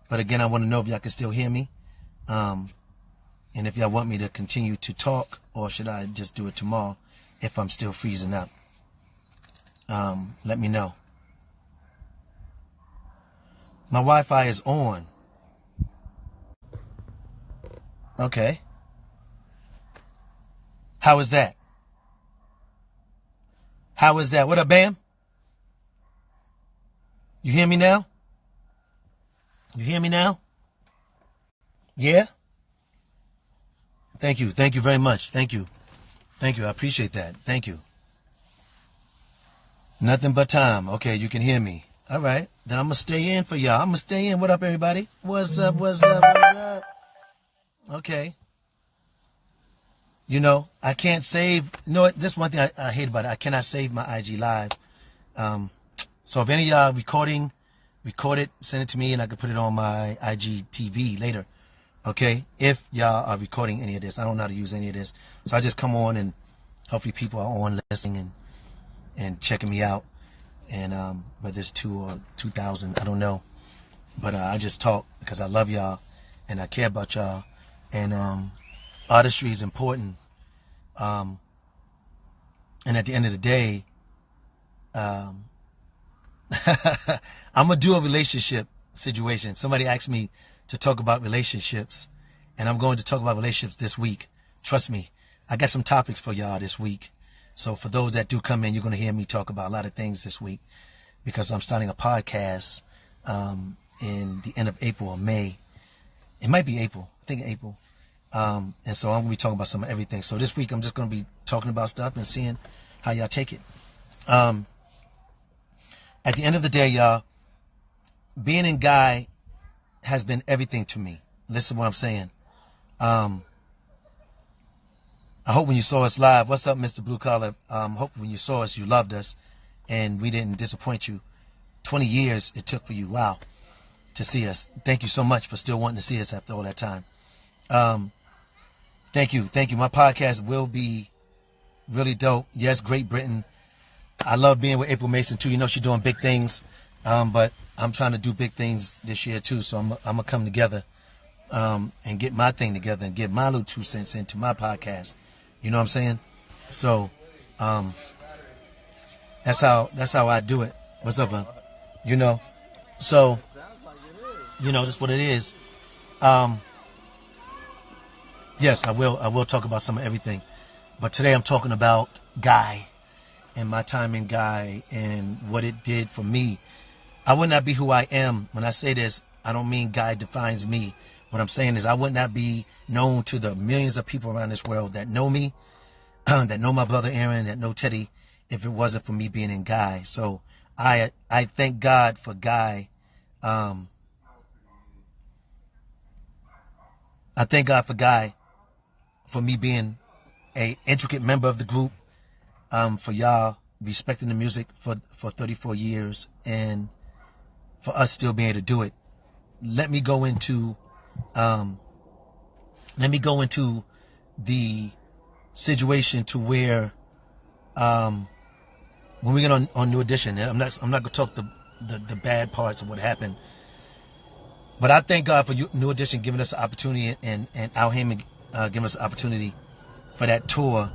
But again, I want to know if y'all can still hear me. And if y'all want me to continue to talk, or should I just do it tomorrow if I'm still freezing up. Let me know. My Wi-Fi is on. Okay. How is that? How is that? What up, Bam? You hear me now? You hear me now? Yeah? Thank you. Thank you very much. Thank you. Thank you. I appreciate that. Thank you. Nothing but time. Okay, you can hear me. All right. Then I'm going to stay in for y'all. I'm going to stay in. What up, everybody? What's up? What's up? What's up? Okay. You know, I can't save. You know what? This one thing I hate about it. I cannot save my IG Live. So if any of y'all record it, send it to me, and I can put it on my IGTV later. Okay? If y'all are recording any of this. I don't know how to use any of this. So I just come on, and hopefully people are on listening and checking me out. And whether it's 2 or 2,000, I don't know. But I just talk because I love y'all and I care about y'all. And artistry is important. And at the end of the day, I'm going to do a relationship situation. Somebody asked me to talk about relationships, and I'm going to talk about relationships this week. Trust me, I got some topics for y'all this week. So for those that do come in, you're going to hear me talk about a lot of things this week because I'm starting a podcast in the end of April or May. It might be April. I think April. And so I'm going to be talking about some of everything. So this week I'm just going to be talking about stuff and seeing how y'all take it. At the end of the day, y'all, being in Guy has been everything to me. Listen to what I'm saying. I hope when you saw us live, what's up, Mr. Blue Collar? Hope when you saw us, you loved us, and we didn't disappoint you. 20 years it took for you, wow, to see us. Thank you so much for still wanting to see us after all that time. Thank you. My podcast will be really dope. Yes, Great Britain. I love being with April Mason, too. You know she's doing big things, but I'm trying to do big things this year, too, so I'm going to come together and get my thing together and give my little 2 cents into my podcast. You know what I'm saying? So, that's how I do it. What's up, man? You know? So, you know, that's what it is. Yes, I will talk about some of everything. But today I'm talking about Guy and my time in Guy and what it did for me. I would not be who I am. When I say this, I don't mean Guy defines me. What I'm saying is I would not be known to the millions of people around this world that know me, that know my brother Aaron, that know Teddy, if it wasn't for me being in Guy. So I thank God for Guy. I thank God for Guy, for me being a intricate member of the group, for y'all respecting the music for 34 years, and for us still being able to do it. Let me go into the situation to where when we get on New Edition, I'm not gonna talk the bad parts of what happened, but I thank God for New Edition giving us the opportunity and Al Heyman giving us the opportunity for that tour,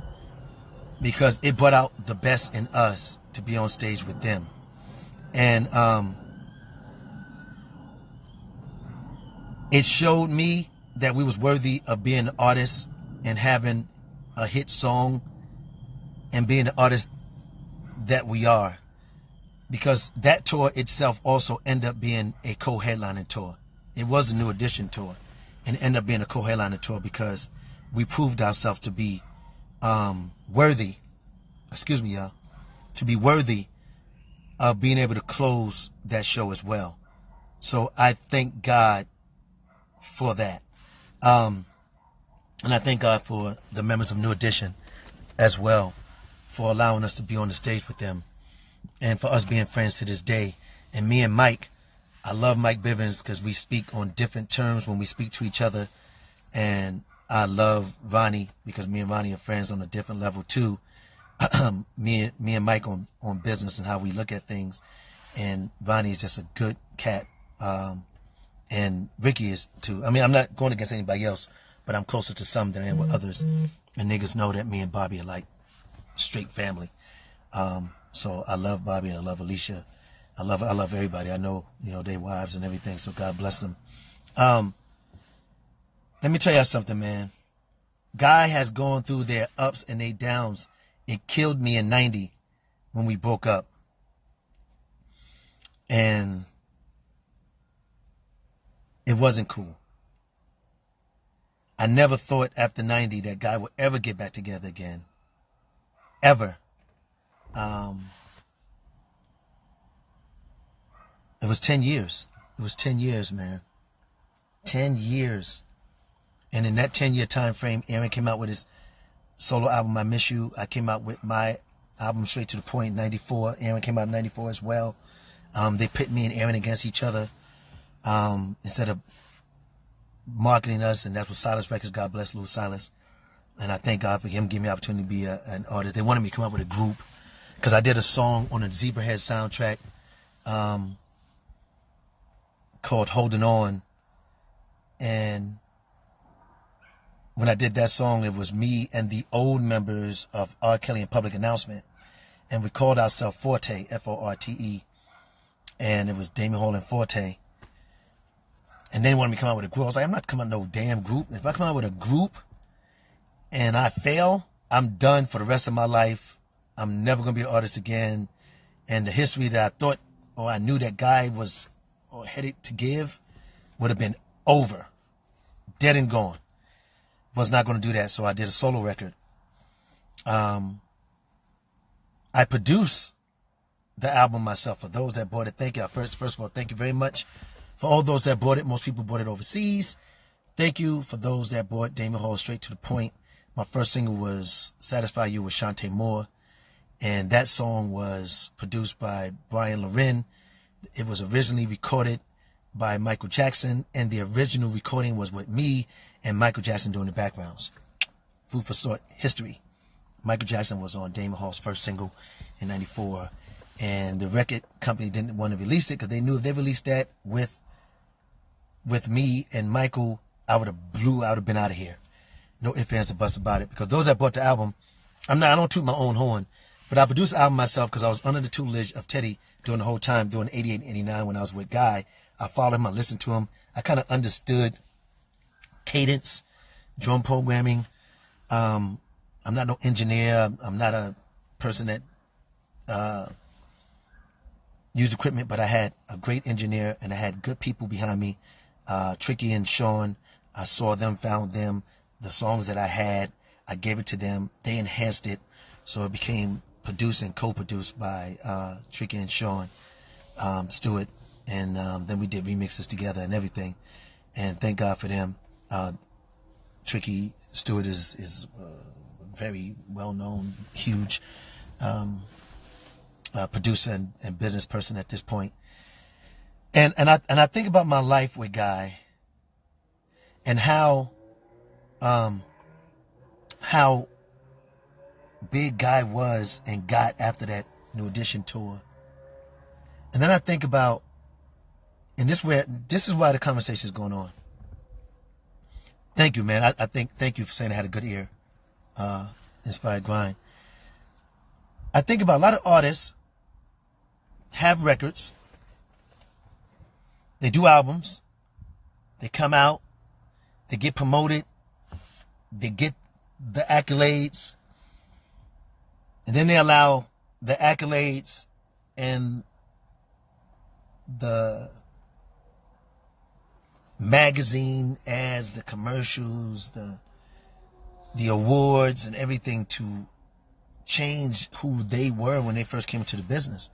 because it brought out the best in us to be on stage with them. And it showed me that we was worthy of being an artist and having a hit song and being the artist that we are. Because that tour itself also ended up being a co-headlining tour. It was a New Edition tour, and it ended up being a co-headlining tour because we proved ourselves to be worthy, excuse me, y'all, to be worthy of being able to close that show as well. So I thank God for that. And I thank God for the members of New Edition as well, for allowing us to be on the stage with them and for us being friends to this day. And me and Mike, I love Mike Bivens because we speak on different terms when we speak to each other. And I love Ronnie because me and Ronnie are friends on a different level too. me and Mike on business and how we look at things. And Ronnie is just a good cat. And Ricky is too. I mean, I'm not going against anybody else, but I'm closer to some than I am with others. And niggas know that me and Bobby are like straight family. So I love Bobby and I love Alicia. I love everybody. I know, their wives and everything. So God bless them. Let me tell you something, man. Guy has gone through their ups and their downs. It killed me in 90 when we broke up. And it wasn't cool. I never thought after 90 that Guy would ever get back together again. Ever. It was 10 years. It was 10 years, man. 10 years. And in that 10-year time frame, Aaron came out with his solo album, I Miss You. I came out with my album, Straight to the Point, 94. Aaron came out in 94 as well. They pit me and Aaron against each other instead of marketing us, and that's what Silas Records, God bless Louis Silas. And I thank God for him giving me the opportunity to be an artist. They wanted me to come up with a group because I did a song on a Zebrahead soundtrack called Holding On. And when I did that song, it was me and the old members of R. Kelly and Public Announcement. And we called ourselves Forte, Forte. And it was Damien Hall and Forte. And then he wanted me to come out with a group. I was like, I'm not coming out with no damn group. If I come out with a group and I fail, I'm done for the rest of my life. I'm never going to be an artist again. And the history that I thought or I knew that Guy was headed to give would have been over. Dead and gone. Was not going to do that, so I did a solo record. I produced the album myself. For those that bought it, thank you. First of all, thank you very much. For all those that bought it, most people bought it overseas. Thank you for those that bought Damien Hall Straight to the Point. My first single was Satisfy You with Shantae Moore. And that song was produced by Brian Loren. It was originally recorded by Michael Jackson, and the original recording was with me and Michael Jackson doing the backgrounds. Food for thought, history. Michael Jackson was on Damien Hall's first single in 94, and the record company didn't want to release it because they knew if they released that with me and Michael, I would have been out of here. No ifs, ands, or buts about it, because those that bought the album, I don't toot my own horn, but I produced the album myself because I was under the tutelage of Teddy during the whole time, during 88 and 89 when I was with Guy. I followed him, I listened to him. I kind of understood cadence, drum programming. I'm not no engineer. I'm not a person that used equipment, but I had a great engineer and I had good people behind me. Tricky and Sean, I saw them, found them. The songs that I had, I gave it to them. They enhanced it, so it became produced and co-produced by Tricky and Sean Stewart. And then we did remixes together and everything. And thank God for them. Tricky Stewart is a very well-known, huge producer and business person at this point. And I think about my life with Guy and how big Guy was and got after that New Edition tour. And then I think about, and this is why the conversation is going on. Thank you, man. Thank you for saying I had a good ear. Inspired Grind. I think about a lot of artists have records. They do albums. They come out. They get promoted. They get the accolades. And then they allow the accolades and the magazine ads, the commercials, the awards and everything to change who they were when they first came into the business.